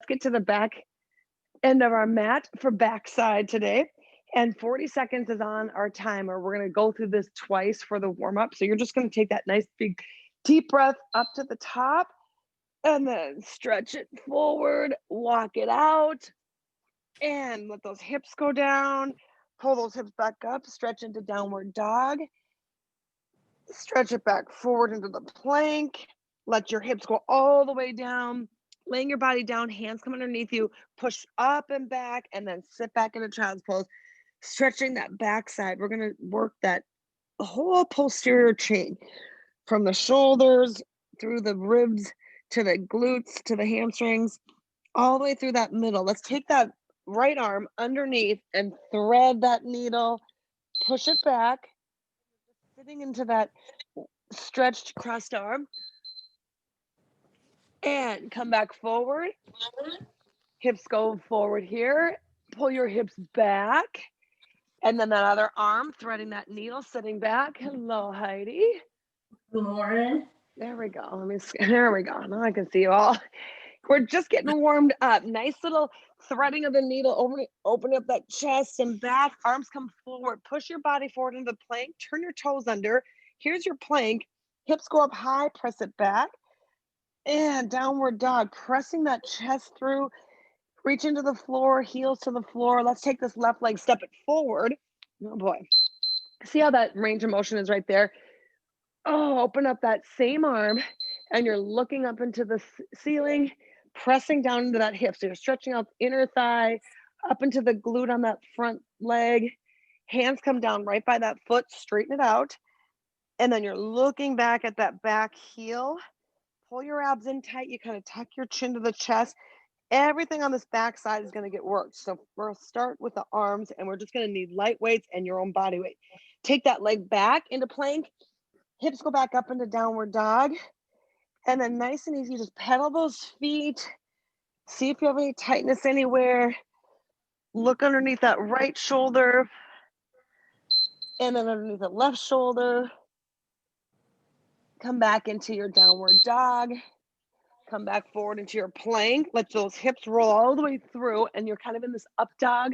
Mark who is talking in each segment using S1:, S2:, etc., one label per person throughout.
S1: get to the back end of our mat for backside today. And 40 seconds is on our timer. We're going to go through this twice for the warm up. So you're just going to take that nice big deep breath up to the top and then stretch it forward, walk it out, and let those hips go down. Pull those hips back up, stretch into downward dog. Stretch it back forward into the plank. Let your hips go all the way down. Laying your body down, hands come underneath you. Push up and back, and then sit back into child's pose. Stretching that backside. We're going to work that whole posterior chain from the shoulders through the ribs to the glutes to the hamstrings, all the way through that middle. Let's take that right arm underneath and thread that needle. Push it back, sitting into that stretched crossed arm, and come back forward. Hips go forward here. Pull your hips back. And then that other arm, threading that needle, sitting back. Hello, Heidi.
S2: Good morning.
S1: There we go. There we go. Now I can see you all. We're just getting warmed up. Nice little threading of the needle, open up that chest and back. Arms come forward. Push your body forward into the plank. Turn your toes under. Here's your plank. Hips go up high. Press it back. And downward dog. Pressing that chest through. Reach into the floor. Heels to the floor. Let's take this left leg. Step it forward. Oh, boy. See how that range of motion is right there? Oh, open up that same arm. And you're looking up into the ceiling. Pressing down into that hip. So you're stretching out the inner thigh, up into the glute on that front leg. Hands come down right by that foot, straighten it out. And then you're looking back at that back heel. Pull your abs in tight. You kind of tuck your chin to the chest. Everything on this back side is going to get worked. So we'll start with the arms, and we're just going to need light weights and your own body weight. Take that leg back into plank. Hips go back up into downward dog. And then nice and easy, just pedal those feet. See if you have any tightness anywhere. Look underneath that right shoulder. And then underneath the left shoulder. Come back into your downward dog. Come back forward into your plank. Let those hips roll all the way through. And you're kind of in this up dog,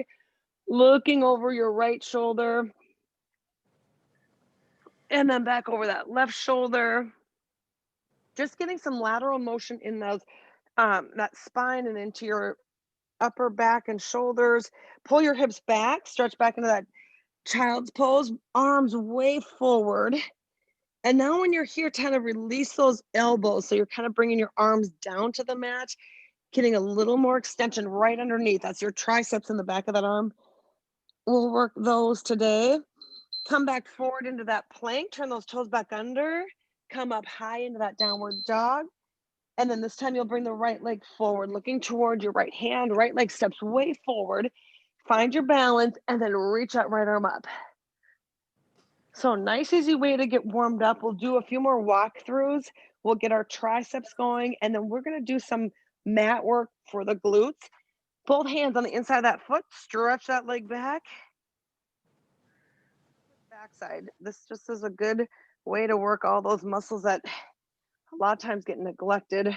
S1: looking over your right shoulder. And then back over that left shoulder. Just getting some lateral motion in those that spine and into your upper back and shoulders. Pull your hips back, stretch back into that child's pose, arms way forward. And now when you're here, kind of release those elbows. So you're kind of bringing your arms down to the mat, getting a little more extension right underneath. That's your triceps in the back of that arm. We'll work those today. Come back forward into that plank, turn those toes back under, come up high into that downward dog. And then this time you'll bring the right leg forward, looking toward your right hand. Right leg steps way forward. Find your balance and then reach that right arm up. So nice, easy way to get warmed up. We'll do a few more walkthroughs. We'll get our triceps going. And then we're going to do some mat work for the glutes. Both hands on the inside of that foot. Stretch that leg back. Backside. This just is a good way to work all those muscles that a lot of times get neglected.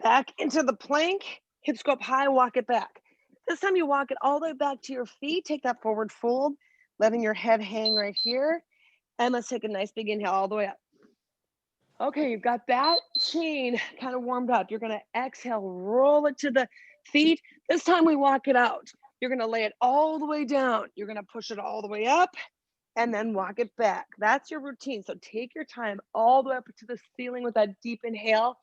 S1: Back into the plank, hips go up high, walk it back. This time you walk it all the way back to your feet. Take that forward fold, letting your head hang right here. And let's take a nice big inhale all the way up. Okay, you've got that chain kind of warmed up. You're going to exhale, roll it to the feet. This time we walk it out. You're going to lay it all the way down. You're going to push it all the way up and then walk it back. That's your routine. So take your time all the way up to the ceiling with that deep inhale.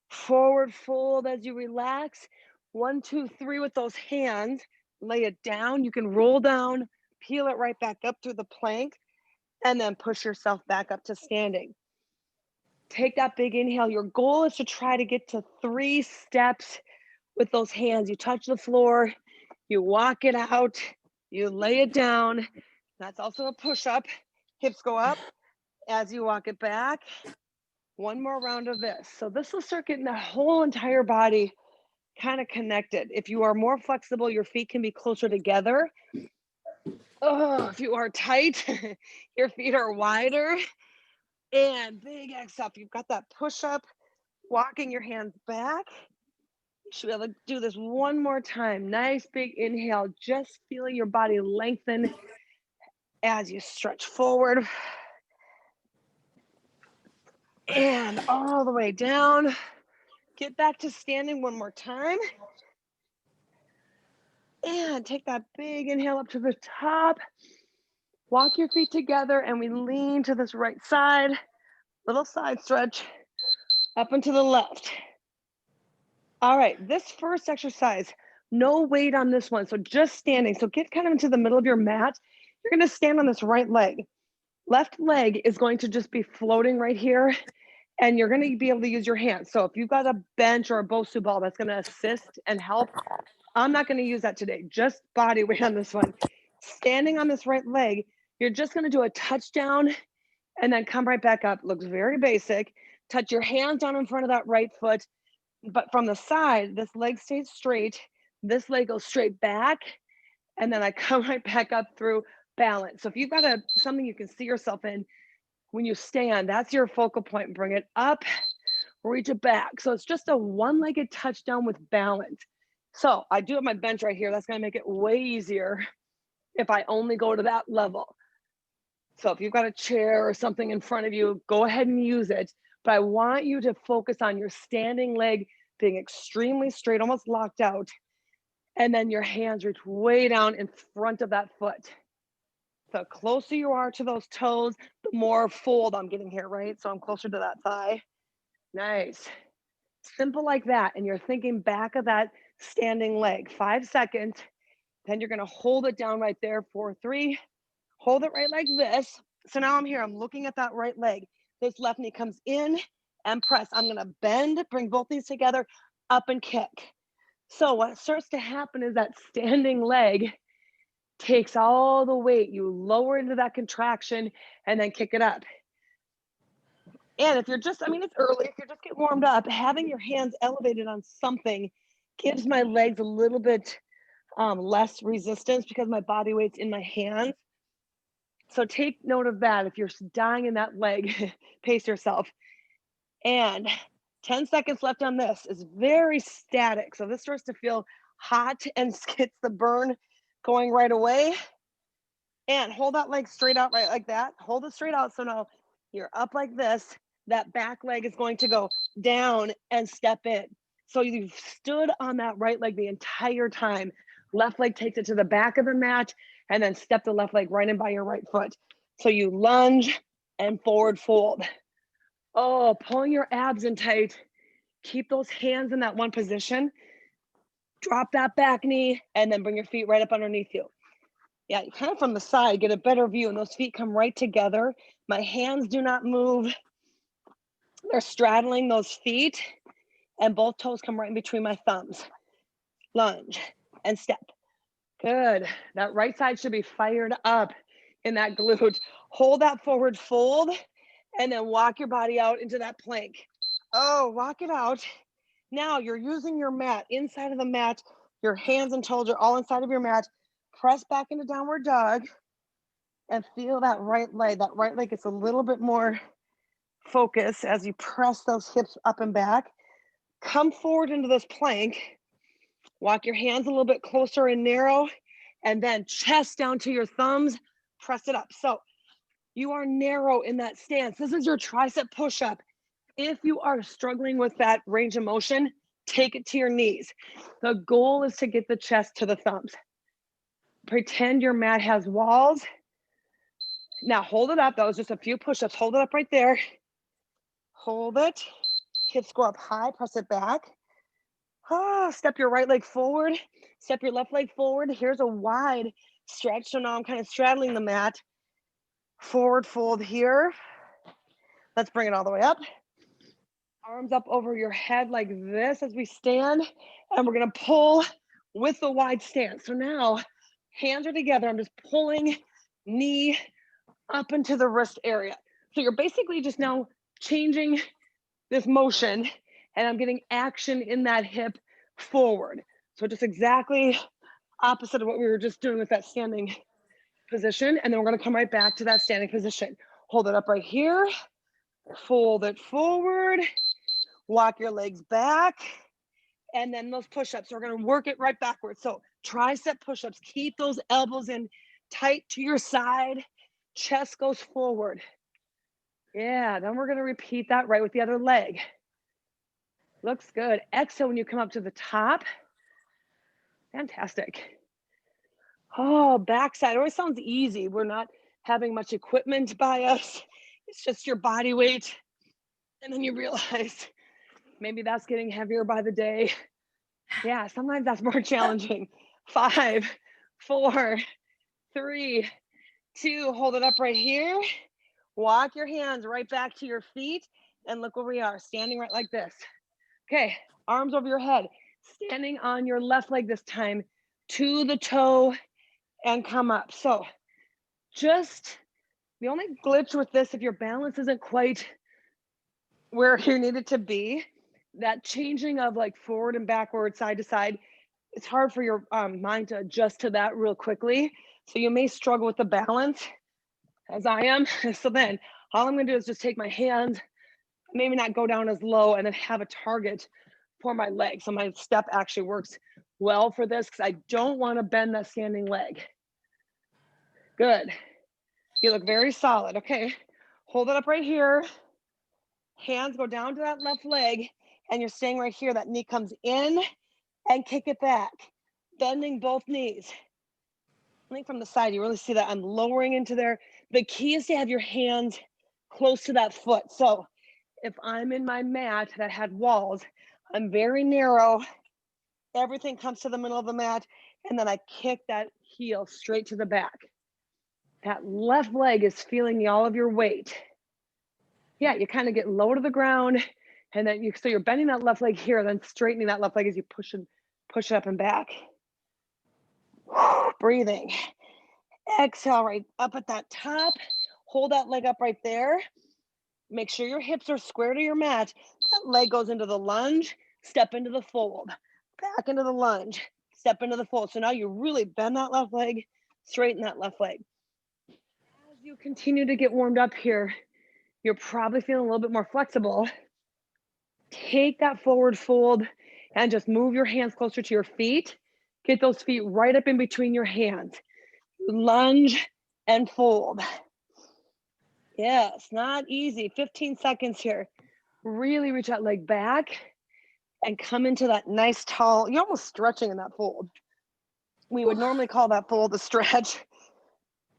S1: Forward fold as you relax. 1, 2, 3 with those hands. Lay it down. You can roll down, peel it right back up through the plank, and then push yourself back up to standing. Take that big inhale. Your goal is to try to get to 3 steps with those hands. You touch the floor, you walk it out, you lay it down. That's also a push-up. Hips go up as you walk it back. One more round of this. So this will start getting the whole entire body kind of connected. If you are more flexible, your feet can be closer together. Oh, if you are tight, your feet are wider. And big exhale. You've got that push-up, walking your hands back. Should be able to do this one more time. Nice big inhale, just feeling your body lengthen as you stretch forward and all the way down. Get back to standing one more time. And take that big inhale up to the top. Walk your feet together and we lean to this right side. Little side stretch up and to the left. All right, this first exercise, no weight on this one. So just standing. So get kind of into the middle of your mat. You're going to stand on this right leg. Left leg is going to just be floating right here. And you're going to be able to use your hands. So if you've got a bench or a Bosu ball that's going to assist and help, I'm not going to use that today. Just body weight on this one. Standing on this right leg, you're just going to do a touchdown and then come right back up. Looks very basic. Touch your hands down in front of that right foot. But from the side, this leg stays straight. This leg goes straight back. And then I come right back up through balance. So if you've got something you can see yourself in when you stand, that's your focal point. Bring it up, reach it back. So it's just a one-legged touchdown with balance. So I do have my bench right here. That's going to make it way easier if I only go to that level. So if you've got a chair or something in front of you, go ahead and use it. But I want you to focus on your standing leg being extremely straight, almost locked out. And then your hands reach way down in front of that foot. The closer you are to those toes, the more fold I'm getting here, right? So I'm closer to that thigh. Nice. Simple like that. And you're thinking back of that standing leg. 5 seconds. Then you're going to hold it down right there. 4, 3. Hold it right like this. So now I'm here. I'm looking at that right leg. This left knee comes in and press. I'm going to bend, bring both knees together, up and kick. So what starts to happen is that standing leg takes all the weight. You lower into that contraction and then kick it up. And if you're just, it's early, if you're just getting warmed up, having your hands elevated on something gives my legs a little bit less resistance because my body weight's in my hands. So take note of that. If you're dying in that leg, pace yourself. And 10 seconds left on this is very static. So this starts to feel hot and gets the burn going right away. And hold that leg straight out right like that. Hold it straight out. So now you're up like this. That back leg is going to go down and step in. So you've stood on that right leg the entire time. Left leg takes it to the back of the mat and then step the left leg right in by your right foot. So you lunge and forward fold. Oh, pulling your abs in tight. Keep those hands in that one position. Drop that back knee and then bring your feet right up underneath you. Yeah, kind of from the side, get a better view and those feet come right together. My hands do not move. They're straddling those feet and both toes come right in between my thumbs. Lunge and step. Good. That right side should be fired up in that glute. Hold that forward fold and then walk your body out into that plank. Oh, walk it out. Now you're using your mat, inside of the mat. Your hands and toes are all inside of your mat. Press back into downward dog and feel that right leg. That right leg gets a little bit more focus as you press those hips up and back. Come forward into this plank. Walk your hands a little bit closer and narrow, and then chest down to your thumbs, press it up. So you are narrow in that stance. This is your tricep push-up. If you are struggling with that range of motion, take it to your knees. The goal is to get the chest to the thumbs. Pretend your mat has walls. Now hold it up. That was just a few push-ups. Hold it up right there. Hold it. Hips go up high, press it back. Step your right leg forward, step your left leg forward. Here's a wide stretch. So now I'm kind of straddling the mat. Forward fold here. Let's bring it all the way up. Arms up over your head like this as we stand. And we're going to pull with the wide stance. So now hands are together. I'm just pulling knee up into the wrist area. So you're basically just now changing this motion and I'm getting action in that hip forward. So just exactly opposite of what we were just doing with that standing position. And then we're going to come right back to that standing position. Hold it up right here. Fold it forward. Walk your legs back. And then those push-ups, we're gonna work it right backwards. So tricep push-ups, keep those elbows in tight to your side, chest goes forward. Yeah, then we're gonna repeat that right with the other leg. Looks good. Exhale when you come up to the top. Fantastic. Oh, backside always sounds easy. We're not having much equipment by us. It's just your body weight. And then you realize maybe that's getting heavier by the day. Yeah, sometimes that's more challenging. 5, 4, 3, 2, hold it up right here. Walk your hands right back to your feet and look where we are, standing right like this. Okay, arms over your head, standing on your left leg this time, to the toe and come up. So just the only glitch with this, if your balance isn't quite where you need it to be, that changing of like forward and backward, side to side, it's hard for your mind to adjust to that real quickly. So you may struggle with the balance as I am. So then all I'm gonna do is just take my hands, maybe not go down as low, and then have a target for my leg. So my step actually works well for this because I don't wanna bend that standing leg. Good. You look very solid. Okay, hold it up right here. Hands go down to that left leg, and you're staying right here. That knee comes in and kick it back, bending both knees. I think from the side, you really see that I'm lowering into there. The key is to have your hands close to that foot. So if I'm in my mat that had walls, I'm very narrow. Everything comes to the middle of the mat, and then I kick that heel straight to the back. That left leg is feeling all of your weight. Yeah, you kind of get low to the ground, and then so you're bending that left leg here, then straightening that left leg as you push it up and back. Breathing. Exhale right up at that top. Hold that leg up right there. Make sure your hips are square to your mat. That leg goes into the lunge, step into the fold, back into the lunge, step into the fold. So now you really bend that left leg, straighten that left leg. As you continue to get warmed up here, you're probably feeling a little bit more flexible. Take that forward fold and just move your hands closer to your feet. Get those feet right up in between your hands. Lunge and fold. Yes, not easy. 15 seconds here. Really reach that leg back and come into that nice tall, you're almost stretching in that fold. We would normally call that fold a stretch.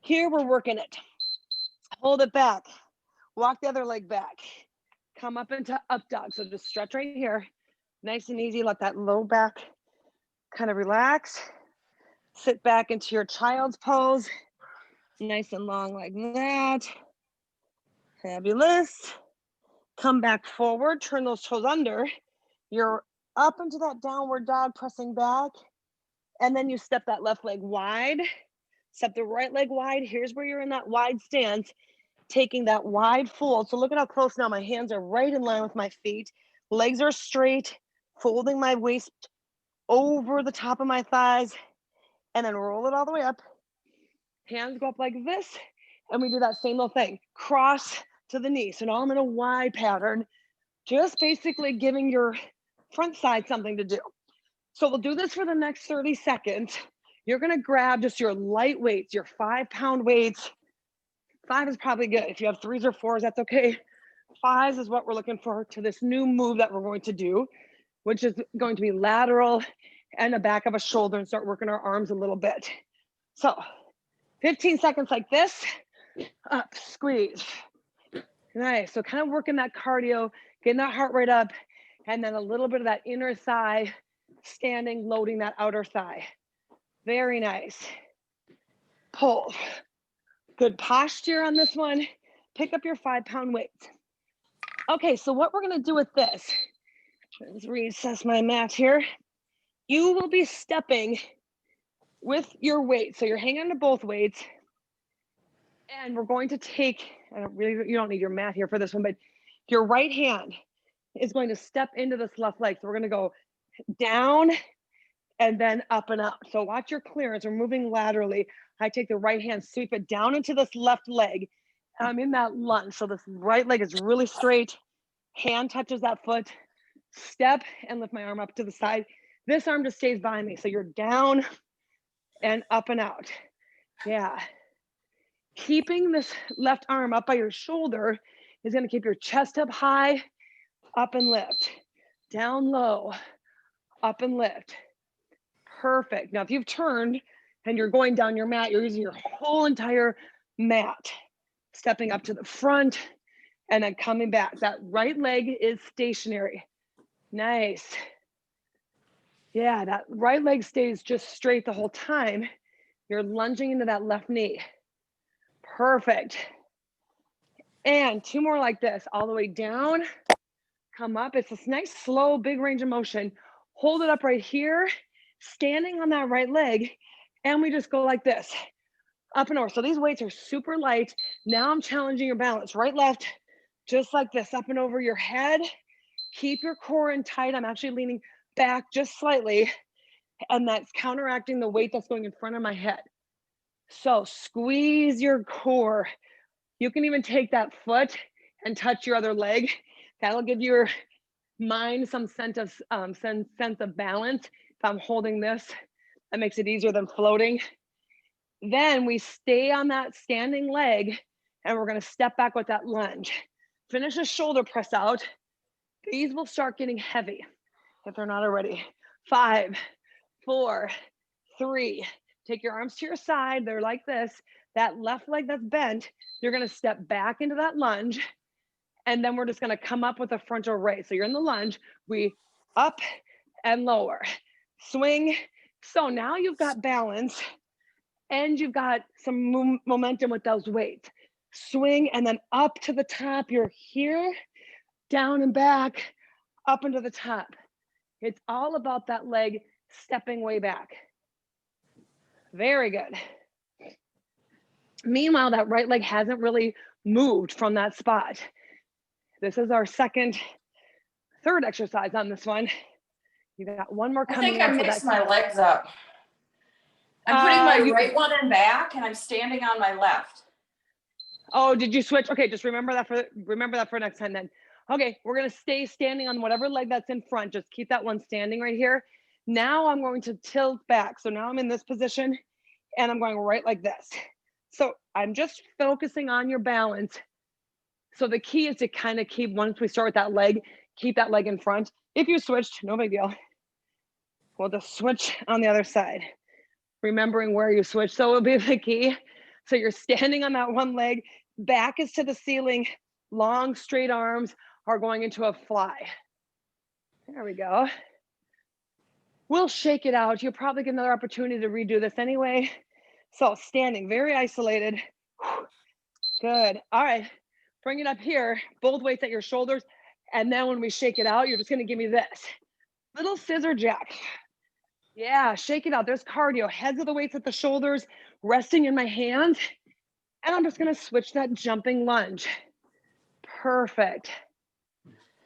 S1: Here we're working it. Hold it back. Walk the other leg back. Come up into up dog. So just stretch right here. Nice and easy. Let that low back kind of relax. Sit back into your child's pose. Nice and long like that. Fabulous. Come back forward. Turn those toes under. You're up into that downward dog, pressing back. And then you step that left leg wide. Step the right leg wide. Here's where you're in that wide stance, taking that wide fold. So look at how close now my hands are right in line with my feet. Legs are straight, folding my waist over the top of my thighs, and then roll it all the way up. Hands go up like this, and we do that same little thing. Cross to the knee. So now I'm in a Y pattern, just basically giving your front side something to do. So we'll do this for the next 30 seconds. You're gonna grab just your light weights, your 5-pound weights. 5 is probably good. If you have 3s or 4s, that's okay. 5s is what we're looking for to this new move that we're going to do, which is going to be lateral and the back of a shoulder, and start working our arms a little bit. So 15 seconds like this, up, squeeze. Nice, so kind of working that cardio, getting that heart rate up, and then a little bit of that inner thigh, standing, loading that outer thigh. Very nice. Pull. Good posture on this one. Pick up your 5-pound weights. Okay, so what we're gonna do with this, let's reassess my mat here. You will be stepping with your weight. So you're hanging on to both weights, and we're going to take, you don't need your mat here for this one, but your right hand is going to step into this left leg. So we're gonna go down and then up and up. So watch your clearance. We're moving laterally. I take the right hand, sweep it down into this left leg. I'm in that lunge. So this right leg is really straight. Hand touches that foot. step and lift my arm up to the side. This arm just stays by me. So you're down and up and out. Yeah. Keeping this left arm up by your shoulder is going to keep your chest up high, up and lift, down low, up and lift. Perfect. Now, if you've turned and you're going down your mat, you're using your whole entire mat, stepping up to the front and then coming back. That right leg is stationary. Nice. Yeah, that right leg stays just straight the whole time. You're lunging into that left knee. Perfect. And 2 more like this, all the way down, come up. It's this nice, slow, big range of motion. Hold it up right here, standing on that right leg. And we just go like this, up and over. So these weights are super light. Now I'm challenging your balance, right, left, just like this, up and over your head. Keep your core in tight. I'm actually leaning back just slightly, and that's counteracting the weight that's going in front of my head. So squeeze your core. You can even take that foot and touch your other leg. That'll give your mind some sense of balance. If I'm holding this, that makes it easier than floating. Then we stay on that standing leg, and we're gonna step back with that lunge. Finish a shoulder press out. These will start getting heavy if they're not already. 5, 4, 3. Take your arms to your side. They're like this. That left leg that's bent, you're gonna step back into that lunge, and then we're just gonna come up with a frontal raise. So you're in the lunge, we up and lower, swing. So now you've got balance and you've got some momentum with those weights. Swing and then up to the top. You're here, down and back, up into the top. It's all about that leg stepping way back. Very good. Meanwhile, that right leg hasn't really moved from that spot. This is our third exercise on this one. You got one more
S2: I
S1: coming
S2: think I
S1: in.
S2: mixed my legs up. I'm putting my right one in back and I'm standing on my left.
S1: Oh, did you switch? Okay, just remember that for next time then. Okay, we're gonna stay standing on whatever leg that's in front. Just keep that one standing right here. Now I'm going to tilt back. So now I'm in this position and I'm going right like this. So I'm just focusing on your balance. So the key is to kind of keep, once we start with that leg, keep that leg in front. If you switched, no big deal. We'll just switch on the other side, remembering where you switch. So it'll be the key. So you're standing on that one leg, back is to the ceiling, long straight arms are going into a fly. There we go. We'll shake it out. You'll probably get another opportunity to redo this anyway. So standing, very isolated. Good. All right, bring it up here, both weights at your shoulders. And then when we shake it out, you're just gonna give me this. Little scissor jack. Yeah, shake it out. There's cardio. Heads of the weights at the shoulders, resting in my hands. And I'm just gonna switch that jumping lunge. Perfect.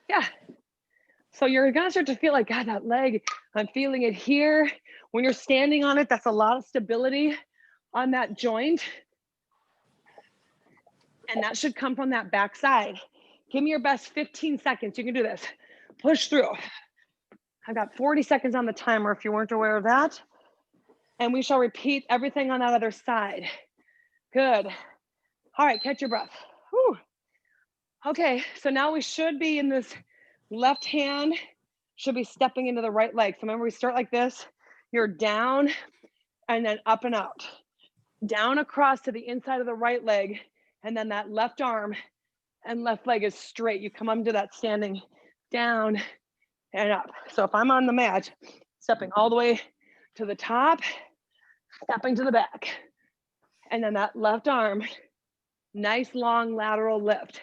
S1: Yeah. So you're gonna start to feel like, God, that leg, I'm feeling it here. When you're standing on it, that's a lot of stability on that joint. And that should come from that back side. Give me your best 15 seconds. You can do this. Push through. I've got 40 seconds on the timer if you weren't aware of that. And we shall repeat everything on that other side. Good. All right, catch your breath. Whew. Okay, so now we should be in this left hand, should be stepping into the right leg. So remember, we start like this. You're down and then up and out. Down across to the inside of the right leg, and then that left arm and left leg is straight. You come up to that standing down and up. So if I'm on the mat, stepping all the way to the top, stepping to the back, and then that left arm, nice long lateral lift.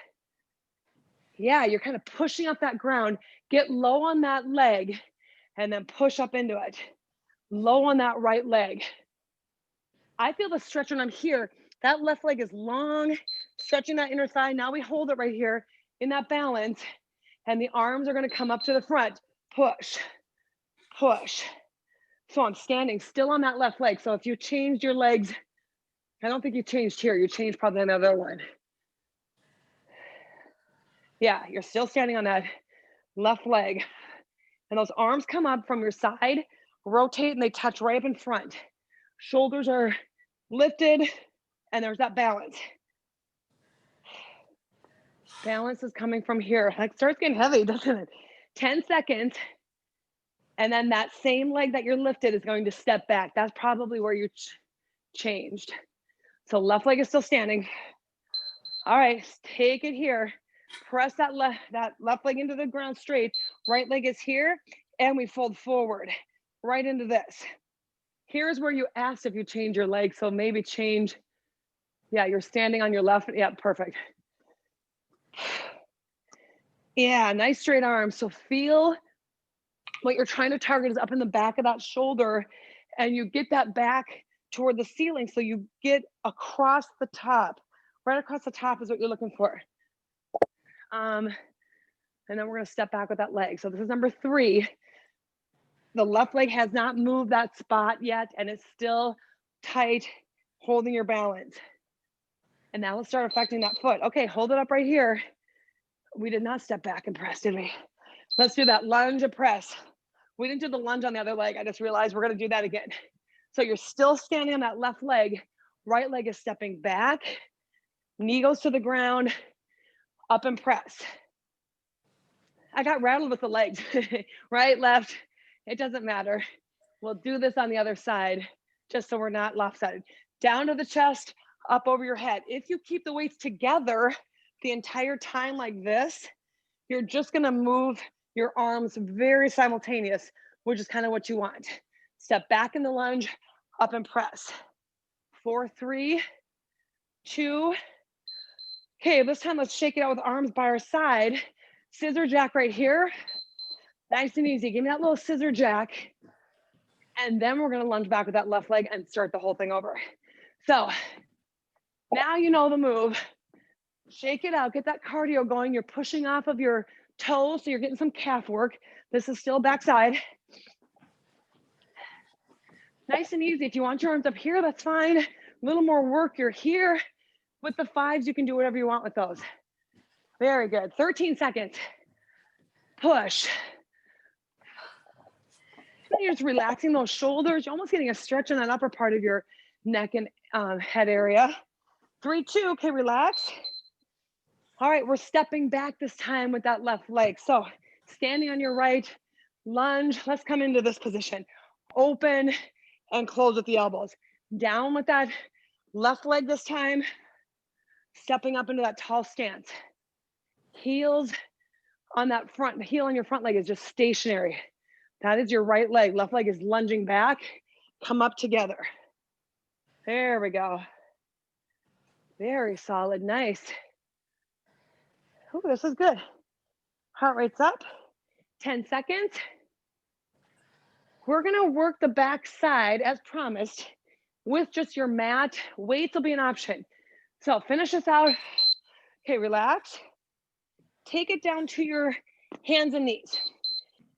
S1: Yeah, you're kind of pushing up that ground. Get low on that leg and then push up into it. Low on that right leg. I feel the stretch when I'm here. That left leg is long, stretching that inner thigh. Now we hold it right here in that balance, and the arms are gonna come up to the front. Push, push. So I'm standing still on that left leg. So if you changed your legs, I don't think you changed here. You changed probably on the other one. Yeah, you're still standing on that left leg. And those arms come up from your side, rotate, and they touch right up in front. Shoulders are lifted, and there's that balance. Balance is coming from here. Like, starts getting heavy, doesn't it? 10 seconds. And then that same leg that you're lifted is going to step back. That's probably where you changed. So left leg is still standing. All right, take it here. Press that left leg into the ground straight. Right leg is here, and we fold forward right into this. Here's where you asked if you change your leg. So maybe change. Yeah, you're standing on your left. Yeah, perfect. Yeah, nice straight arm. So feel what you're trying to target is up in the back of that shoulder, and you get that back toward the ceiling. So you get across the top. Right across the top is what you're looking for. And then we're gonna step back with that leg. So this is number 3. The left leg has not moved that spot yet, and it's still tight, holding your balance. And now let's start affecting that foot. Okay, hold it up right here. We did not step back and press, did we? Let's do that lunge and press. We didn't do the lunge on the other leg. I just realized we're gonna do that again. So you're still standing on that left leg. Right leg is stepping back. Knee goes to the ground, up and press. I got rattled with the legs, right, left, it doesn't matter. We'll do this on the other side, just so we're not lopsided. Down to the chest, up over your head. If you keep the weights together the entire time like this, you're just gonna move your arms very simultaneous, which is kind of what you want. Step back in the lunge, up and press. 4, 3, 2. Okay, this time let's shake it out with arms by our side. Scissor jack right here. Nice and easy. Give me that little scissor jack. And then we're gonna lunge back with that left leg and start the whole thing over. So now you know the move. Shake it out, get that cardio going. You're pushing off of your toes, so you're getting some calf work. This is still backside. Nice and easy. If you want your arms up here, that's fine. A little more work, you're here. With the 5s, you can do whatever you want with those. Very good. 13 seconds. Push. You're just relaxing those shoulders. You're almost getting a stretch in that upper part of your neck and head area. 3, 2. Okay, relax. All right, we're stepping back this time with that left leg. So standing on your right, lunge. Let's come into this position. Open and close with the elbows. Down with that left leg this time. Stepping up into that tall stance. Heels on that front, the heel on your front leg is just stationary. That is your right leg. Left leg is lunging back. Come up together. There we go. Very solid, nice. Oh, this is good. Heart rate's up. 10 seconds. We're gonna work the back side as promised with just your mat. Weights will be an option. So finish this out. Okay, relax. Take it down to your hands and knees.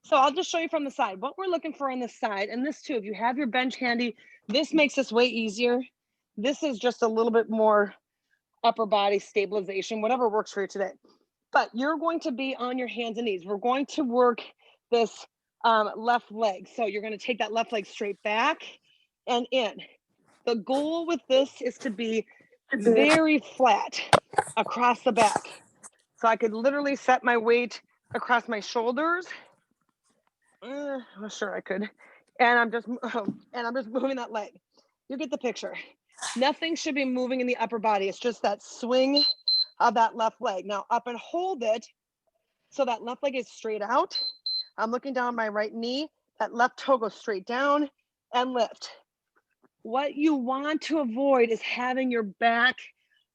S1: So I'll just show you from the side what we're looking for on this side. And this too, if you have your bench handy, this makes this way easier. This is just a little bit more upper body stabilization, whatever works for you today. But you're going to be on your hands and knees. We're going to work this left leg. So you're going to take that left leg straight back and in. The goal with this is to be very flat across the back. So I could literally set my weight across my shoulders. I'm sure I could. And I'm just moving that leg. You get the picture. Nothing should be moving in the upper body. It's just that swing of that left leg. Now up and hold it so that left leg is straight out. I'm looking down my right knee. That left toe goes straight down and lift. What you want to avoid is having your back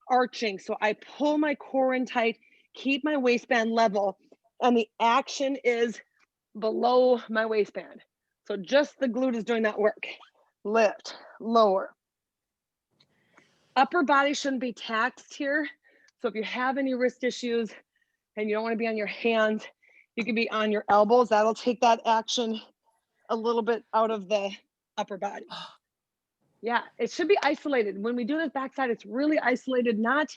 S1: arching. So I pull my core in tight, keep my waistband level, and the action is below my waistband. So just the glute is doing that work. Lift, lower. Upper body shouldn't be taxed here. So if you have any wrist issues and you don't want to be on your hands, you can be on your elbows. That'll take that action a little bit out of the upper body. Yeah, it should be isolated. When we do this backside, it's really isolated, not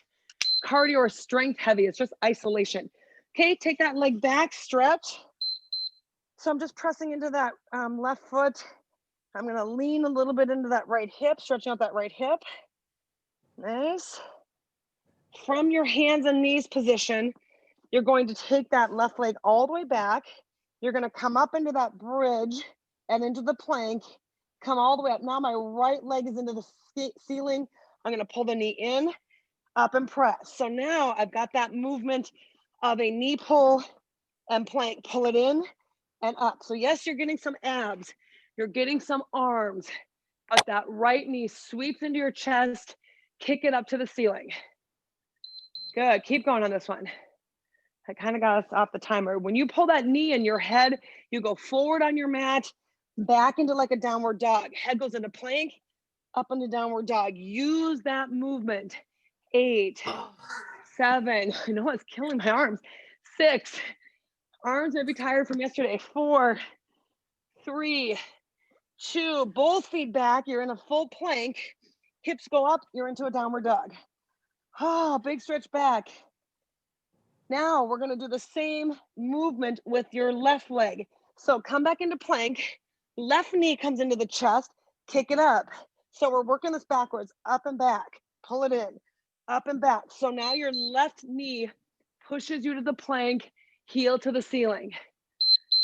S1: cardio or strength heavy. It's just isolation. Okay, take that leg back, stretch. So I'm just pressing into that left foot. I'm gonna lean a little bit into that right hip, stretching out that right hip. Nice. From your hands and knees position, you're going to take that left leg all the way back. You're gonna come up into that bridge and into the plank, come all the way up. Now my right leg is into the ceiling. I'm gonna pull the knee in, up and press. So now I've got that movement of a knee pull and plank. Pull it in and up. So yes, you're getting some abs, you're getting some arms, but that right knee sweeps into your chest, kick it up to the ceiling. Good, keep going on this one. I kind of got us off the timer. When you pull that knee in your head, you go forward on your mat, back into like a downward dog. Head goes into plank, up into downward dog. Use that movement. 8, 7, I know it's killing my arms. 6, arms may be tired from yesterday. 4, 3, 2, both feet back. You're in a full plank. Hips go up, you're into a downward dog. Oh, big stretch back. Now we're gonna do the same movement with your left leg. So come back into plank, left knee comes into the chest, kick it up. So we're working this backwards, up and back, pull it in, up and back. So now your left knee pushes you to the plank, heel to the ceiling.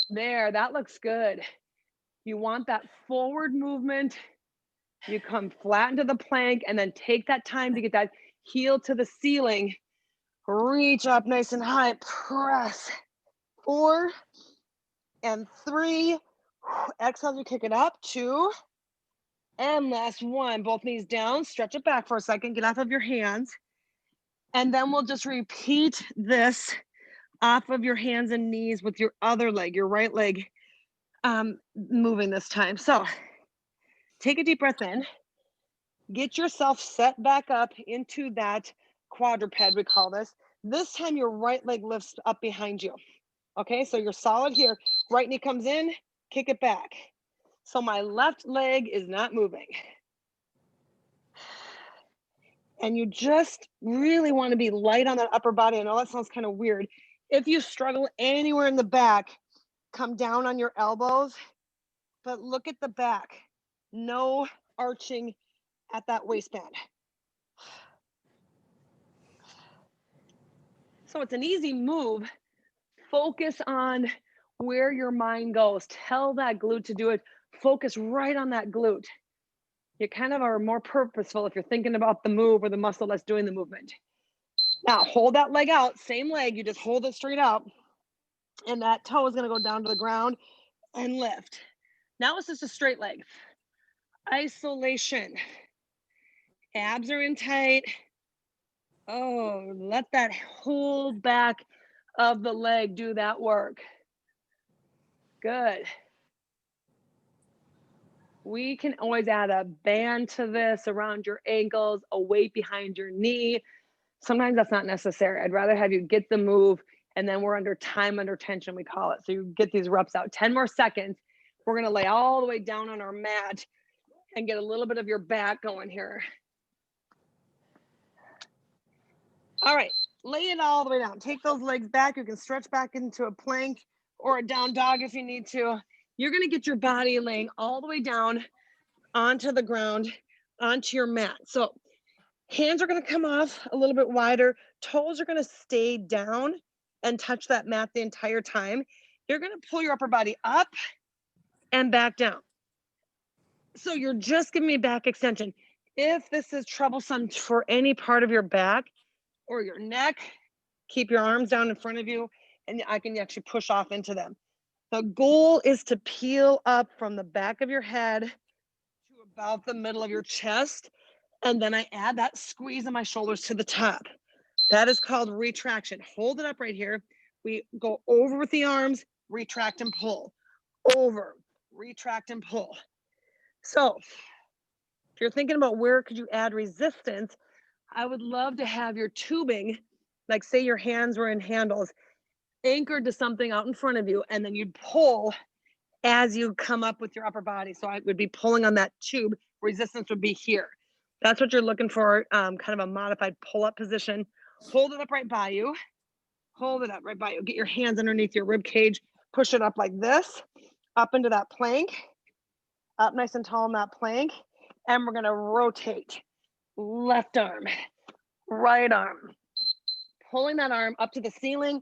S1: There, that looks good. You want that forward movement. You come flat into the plank and then take that time to get that heel to the ceiling. Reach up nice and high, press. 4 and 3. Exhale, you kick it up. 2 and last 1. Both knees down, stretch it back for a second, get off of your hands. And then we'll just repeat this off of your hands and knees with your other leg, your right leg, moving this time. So take a deep breath in, get yourself set back up into that quadruped, we call this. This time your right leg lifts up behind you. Okay, so you're solid here. Right knee comes in, kick it back. So my left leg is not moving. And you just really want to be light on that upper body. I know that sounds kind of weird. If you struggle anywhere in the back, come down on your elbows, but look at the back. No arching at that waistband. So it's an easy move. Focus on where your mind goes. Tell that glute to do it. Focus right on that glute. You kind of are more purposeful if you're thinking about the move or the muscle that's doing the movement. Now hold that leg out, same leg, you just hold it straight out. And that toe is gonna go down to the ground and lift. Now it's just a straight leg. Isolation. Abs are in tight. Oh, let that whole back of the leg do that work. Good. We can always add a band to this around your ankles, a weight behind your knee. Sometimes that's not necessary. I'd rather have you get the move and then we're under time under tension, we call it. So you get these reps out. 10 more seconds. We're gonna lay all the way down on our mat and get a little bit of your back going here. All right, lay it all the way down. Take those legs back. You can stretch back into a plank or a down dog if you need to. You're gonna get your body laying all the way down onto the ground, onto your mat. So hands are gonna come off a little bit wider. Toes are gonna stay down and touch that mat the entire time. You're gonna pull your upper body up and back down. So you're just giving me back extension. If this is troublesome for any part of your back or your neck, keep your arms down in front of you and I can actually push off into them. The goal is to peel up from the back of your head to about the middle of your chest. And then I add that squeeze of my shoulders to the top. That is called retraction. Hold it up right here. We go over with the arms, retract and pull. Over, retract and pull. So if you're thinking about where could you add resistance, I would love to have your tubing, like say your hands were in handles, anchored to something out in front of you, and then you'd pull as you come up with your upper body. So I would be pulling on that tube. Resistance would be here. That's what you're looking for, kind of a modified pull-up position. Hold it up right by you. Hold it up right by you. Get your hands underneath your rib cage. Push it up like this. up into that plank, up nice and tall in that plank. And we're gonna rotate. Left arm, right arm, pulling that arm up to the ceiling.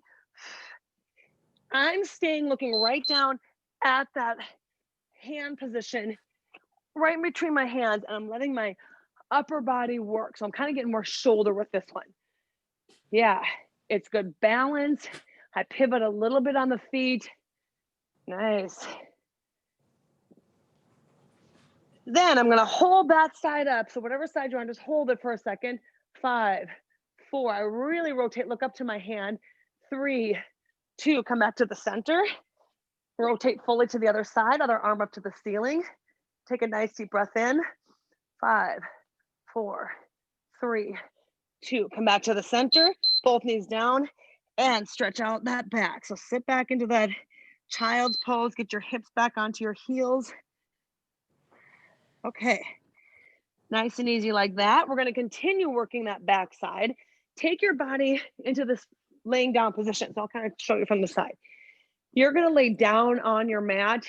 S1: I'm staying looking right down at that hand position, right in between my hands, and I'm letting my upper body work. So I'm kind of getting more shoulder with this one. Yeah, it's good balance. I pivot a little bit on the feet. Nice. Then I'm gonna hold that side up. So whatever side you're on, just hold it for a second. 5, 4, I really rotate, look up to my hand. 3, 2, come back to the center. Rotate fully to the other side, other arm up to the ceiling. Take a nice deep breath in. 5, 4, 3, 2, come back to the center, both knees down, and stretch out that back. So sit back into that child's pose, get your hips back onto your heels. Okay, nice and easy like that. We're gonna continue working that back side. Take your body into this laying down position. So I'll kind of show you from the side. You're gonna lay down on your mat.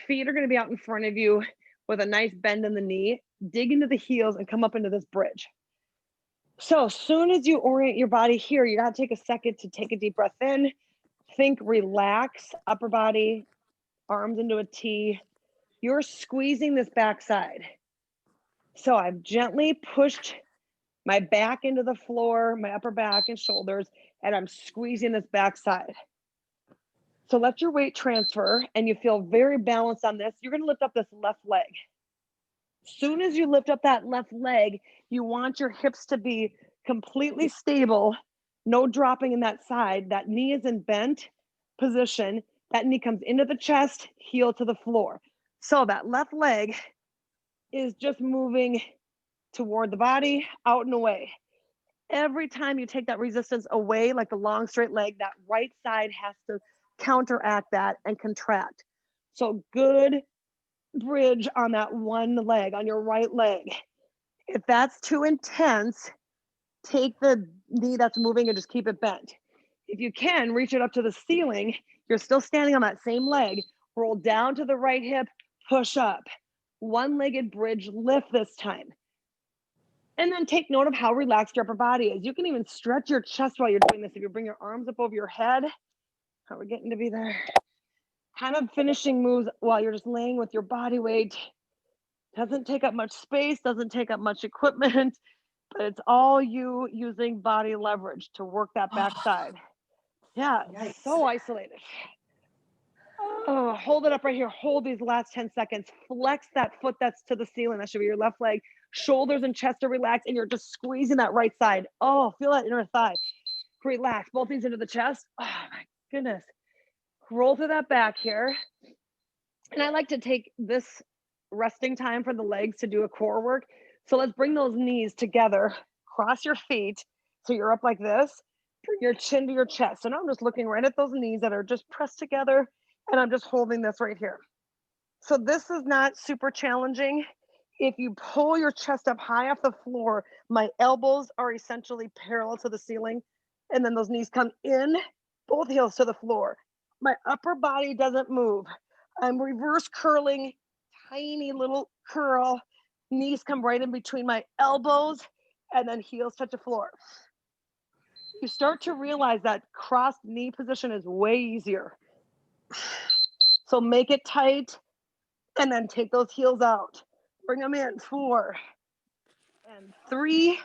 S1: Feet are gonna be out in front of you with a nice bend in the knee. Dig into the heels and come up into this bridge. So as soon as you orient your body here, you gotta take a second to take a deep breath in. Think relax, upper body, arms into a T. You're squeezing this back side. So I've gently pushed my back into the floor, my upper back and shoulders, and I'm squeezing this back side. So let your weight transfer and you feel very balanced on this. You're gonna lift up this left leg. Soon as you lift up that left leg, you want your hips to be completely stable, no dropping in that side. That knee is in bent position. That knee comes into the chest, heel to the floor. So that left leg is just moving toward the body, out and away. Every time you take that resistance away, like the long straight leg, that right side has to counteract that and contract. So good bridge on that one leg, on your right leg. If that's too intense, take the knee that's moving and just keep it bent. If you can, reach it up to the ceiling. You're still standing on that same leg. Roll down to the right hip, push up. One-legged bridge lift this time. And then take note of how relaxed your upper body is. You can even stretch your chest while you're doing this. If you bring your arms up over your head, how we're getting to be there. Kind of finishing moves while you're just laying with your body weight. Doesn't take up much space, doesn't take up much equipment, but it's all you using body leverage to work that backside. Yeah,
S2: Yikes.
S1: so isolated. Oh, hold it up right here. Hold these last 10 seconds. Flex that foot that's to the ceiling. That should be your left leg. Shoulders and chest are relaxed, and you're just squeezing that right side. Oh, feel that inner thigh. Relax. Both things into the chest. Oh, my goodness. Roll through that back here. And I like to take this resting time for the legs to do a core work. So let's bring those knees together. Cross your feet so you're up like this. Bring your chin to your chest. So now I'm just looking right at those knees that are just pressed together, and I'm just holding this right here. So this is not super challenging. If you pull your chest up high off the floor, my elbows are essentially parallel to the ceiling, and then those knees come in, both heels to the floor. My upper body doesn't move. I'm reverse curling, tiny little curl. Knees come right in between my elbows, and then heels touch the floor. You start to realize that crossed knee position is way easier. So make it tight, and then take those heels out. Bring them in. 4 and 3,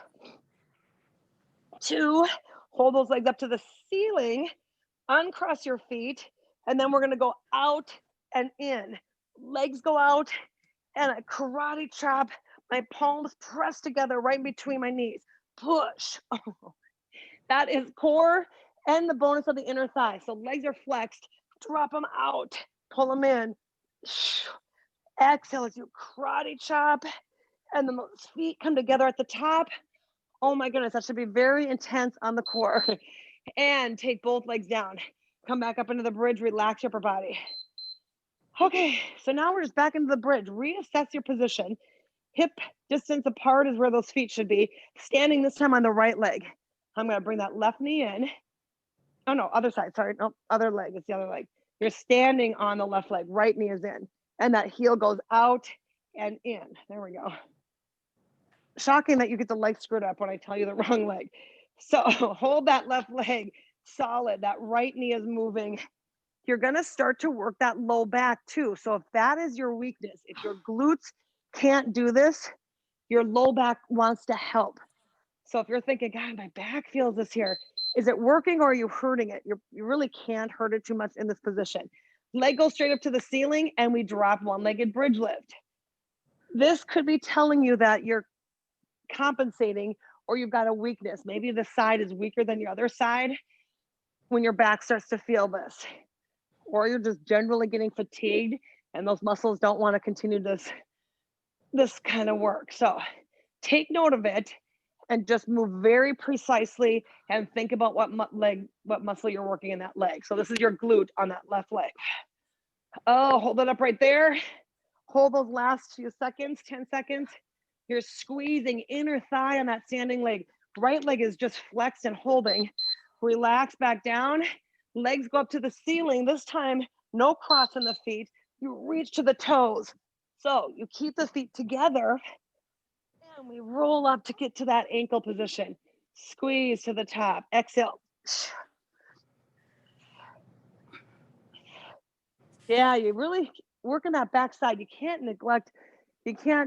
S1: 2. Hold those legs up to the ceiling. Uncross your feet, and then we're going to go out and in. Legs go out, and a karate chop. My palms pressed together right between my knees. Push. Oh, that is core and the bonus of the inner thigh. So legs are flexed. Drop them out. Pull them in. Exhale as you karate chop, and then those feet come together at the top. Oh my goodness, that should be very intense on the core. And take both legs down. Come back up into the bridge, relax your upper body. Okay, so now we're just back into the bridge. Reassess your position. Hip distance apart is where those feet should be. Standing this time on the right leg. I'm gonna bring that left knee in. Oh no, other side, sorry, no, other leg, it's the other leg. You're standing on the left leg, right knee is in, and that heel goes out and in. There we go. Shocking that you get the leg screwed up when I tell you the wrong leg. So hold that left leg solid. That right knee is moving. You're going to start to work that low back too. So if that is your weakness, if your glutes can't do this, your low back wants to help. So if you're thinking, God, my back feels this here, is it working or are you hurting it? You really can't hurt it too much in this position. Leg goes straight up to the ceiling and we drop one-legged bridge lift. This could be telling you that you're compensating or you've got a weakness. Maybe the side is weaker than your other side when your back starts to feel this. Or you're just generally getting fatigued and those muscles don't want to continue this kind of work. So take note of it and just move very precisely and think about what muscle you're working in that leg. So this is your glute on that left leg. Oh, hold it up right there. Hold those last few seconds, 10 seconds. You're squeezing inner thigh on that standing leg. Right leg is just flexed and holding. Relax back down. Legs go up to the ceiling. This time, no crossing the feet. You reach to the toes. So you keep the feet together and we roll up to get to that ankle position. Squeeze to the top. Exhale. Yeah, you really working that backside. You can't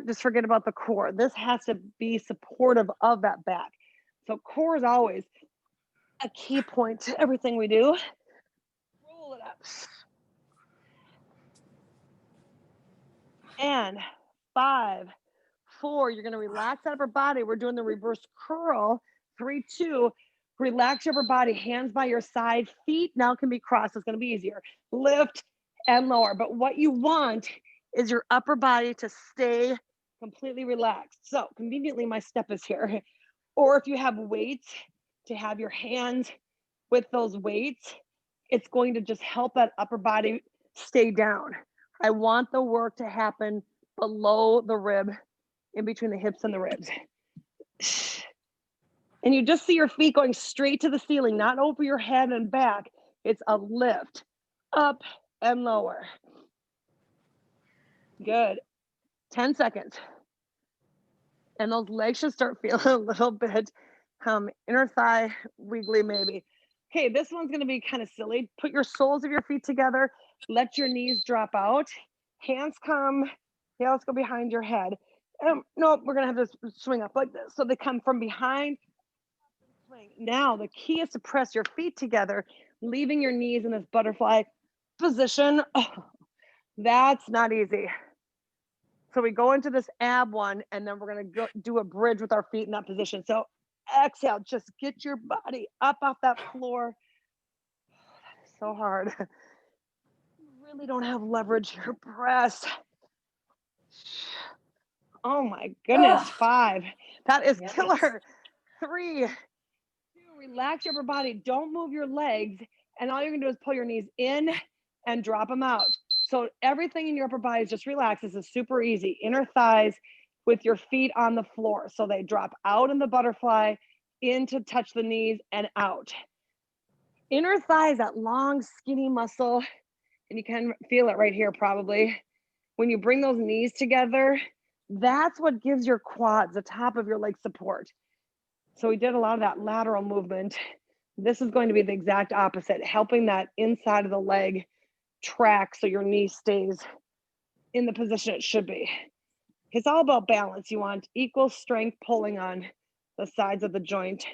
S1: just forget about the core. This has to be supportive of that back. So core is always a key point to everything we do. Roll it up. And 5, 4, you're going to relax that upper body. We're doing the reverse curl. 3, 2, relax your upper body. Hands by your side. Feet now can be crossed. It's going to be easier. Lift and lower. But what you want is your upper body to stay completely relaxed. So conveniently, my step is here. Or if you have weights, to have your hands with those weights, it's going to just help that upper body stay down. I want the work to happen below the rib, in between the hips and the ribs. And you just see your feet going straight to the ceiling, not over your head and back. It's a lift, up and lower. Good. 10 seconds. And those legs should start feeling a little bit inner thigh wiggly maybe. Okay, this one's going to be kind of silly. Put your soles of your feet together. Let your knees drop out. Hands come. Yeah, let's go behind your head. No, we're going to have to swing up like this. So they come from behind. Swing. Now, the key is to press your feet together, leaving your knees in this butterfly position. Oh, that's not easy. So we go into this ab one, and then we're going to do a bridge with our feet in that position. So exhale, just get your body up off that floor. Oh, that is so hard. You really don't have leverage here. Press. Oh my goodness. 5. That is killer. 3, 2, relax your upper body. Don't move your legs. And all you're going to do is pull your knees in and drop them out. So everything in your upper body is just relaxed. This is super easy. Inner thighs with your feet on the floor. So they drop out in the butterfly, in to touch the knees and out. Inner thigh is that long, skinny muscle. And you can feel it right here probably. When you bring those knees together, that's what gives your quads, the top of your leg support. So we did a lot of that lateral movement. This is going to be the exact opposite, helping that inside of the leg track so your knee stays in the position it should be. It's all about balance. You want equal strength pulling on the sides of the joint,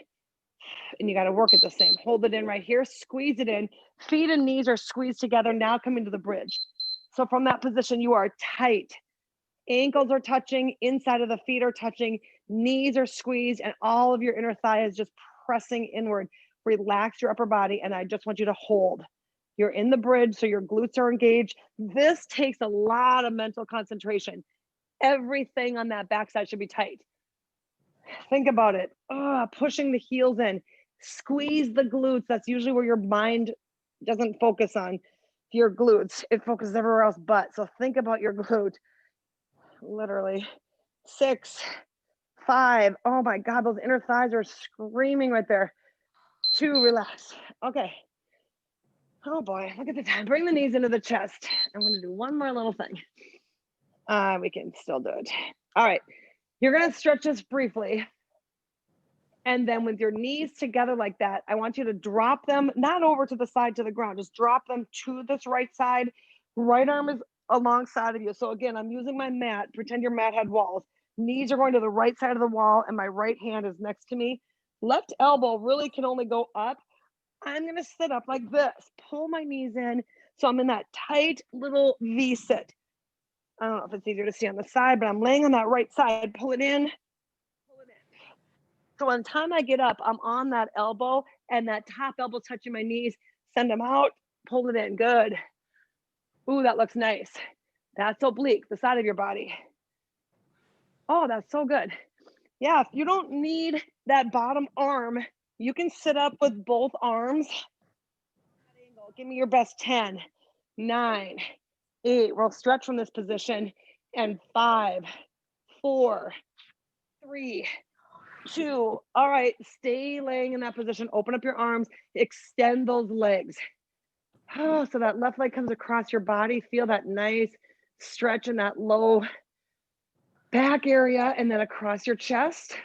S1: and you got to work it the same. Hold it in right here, squeeze it in. Feet and knees are squeezed together. Now come into the bridge. So from that position, you are tight. Ankles are touching, inside of the feet are touching, knees are squeezed, and all of your inner thigh is just pressing inward. Relax your upper body, and I just want you to hold. You're in the bridge, so your glutes are engaged. This takes a lot of mental concentration. Everything on that backside should be tight. Think about it. Pushing the heels in. Squeeze the glutes. That's usually where your mind doesn't focus on your glutes. It focuses everywhere else but. So think about your glute. Literally. 6, 5. Oh my God, those inner thighs are screaming right there. 2, relax. Okay. Oh boy, look at the time. Bring the knees into the chest. I'm going to do one more little thing. We can still do it. All right. You're going to stretch this briefly. And then with your knees together like that, I want you to drop them, not over to the side to the ground, just drop them to this right side. Right arm is alongside of you. So again, I'm using my mat. Pretend your mat had walls. Knees are going to the right side of the wall, and my right hand is next to me. Left elbow really can only go up. I'm going to sit up like this, pull my knees in. So I'm in that tight little V sit. I don't know if it's easier to see on the side, but I'm laying on that right side. Pull it in, pull it in. So by the time I get up, I'm on that elbow and that top elbow touching my knees. Send them out, pull it in. Good. Ooh, that looks nice. That's oblique, the side of your body. Oh, that's so good. Yeah, if you don't need that bottom arm, you can sit up with both arms. Give me your best 10, 9, 8. We'll stretch from this position. And 5, 4, 3, 2. All right, stay laying in that position. Open up your arms, extend those legs. Oh, so that left leg comes across your body. Feel that nice stretch in that low back area and then across your chest.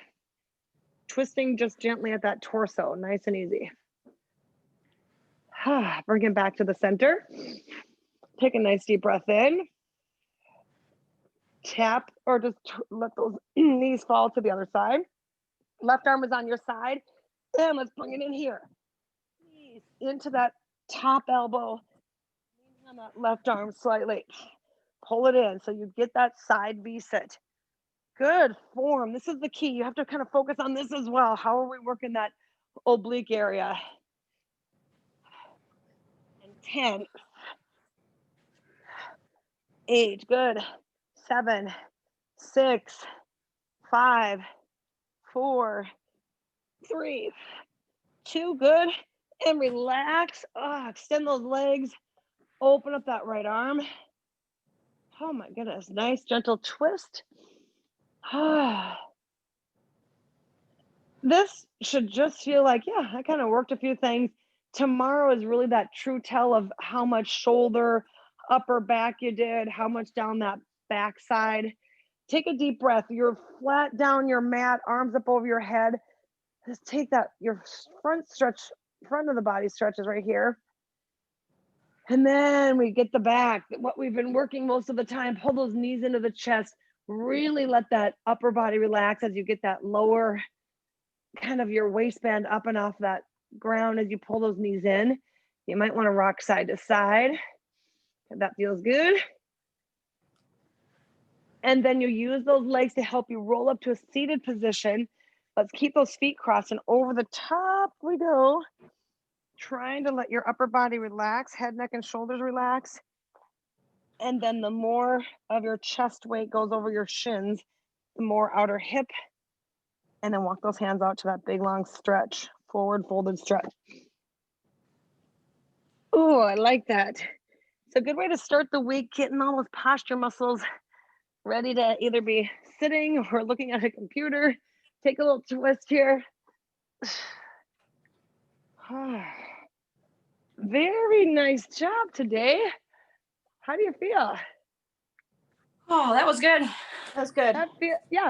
S1: Twisting just gently at that torso, nice and easy. Bring it back to the center. Take a nice deep breath in. Tap or just let those knees fall to the other side. Left arm is on your side. And let's bring it in here. Knees into that top elbow. On that left arm slightly. Pull it in so you get that side V sit. Good form. This is the key. You have to kind of focus on this as well. How are we working that oblique area? And 10, 8, good. 7, 6, 5, 4, 3, 2, good. And relax. Extend those legs. Open up that right arm. Oh my goodness. Nice gentle twist. This should just feel like, yeah, I kind of worked a few things. Tomorrow is really that true tell of how much shoulder, upper back you did, how much down that back side. Take a deep breath. You're flat down your mat, arms up over your head. Just take that, your front stretch, front of the body stretches right here. And then we get the back, what we've been working most of the time. Pull those knees into the chest. Really let that upper body relax as you get that lower kind of your waistband up and off that ground as you pull those knees in. You might want to rock side to side. That feels good. And then you use those legs to help you roll up to a seated position. Let's keep those feet crossed and over the top we go. Trying to let your upper body relax, head, neck, and shoulders relax. And then the more of your chest weight goes over your shins, the more outer hip. And then walk those hands out to that big long stretch, forward folded stretch. Oh, I like that. It's a good way to start the week, getting all those posture muscles ready to either be sitting or looking at a computer. Take a little twist here. Very nice job today. How do you feel?
S2: Oh, that was good. That's good.
S1: Yeah,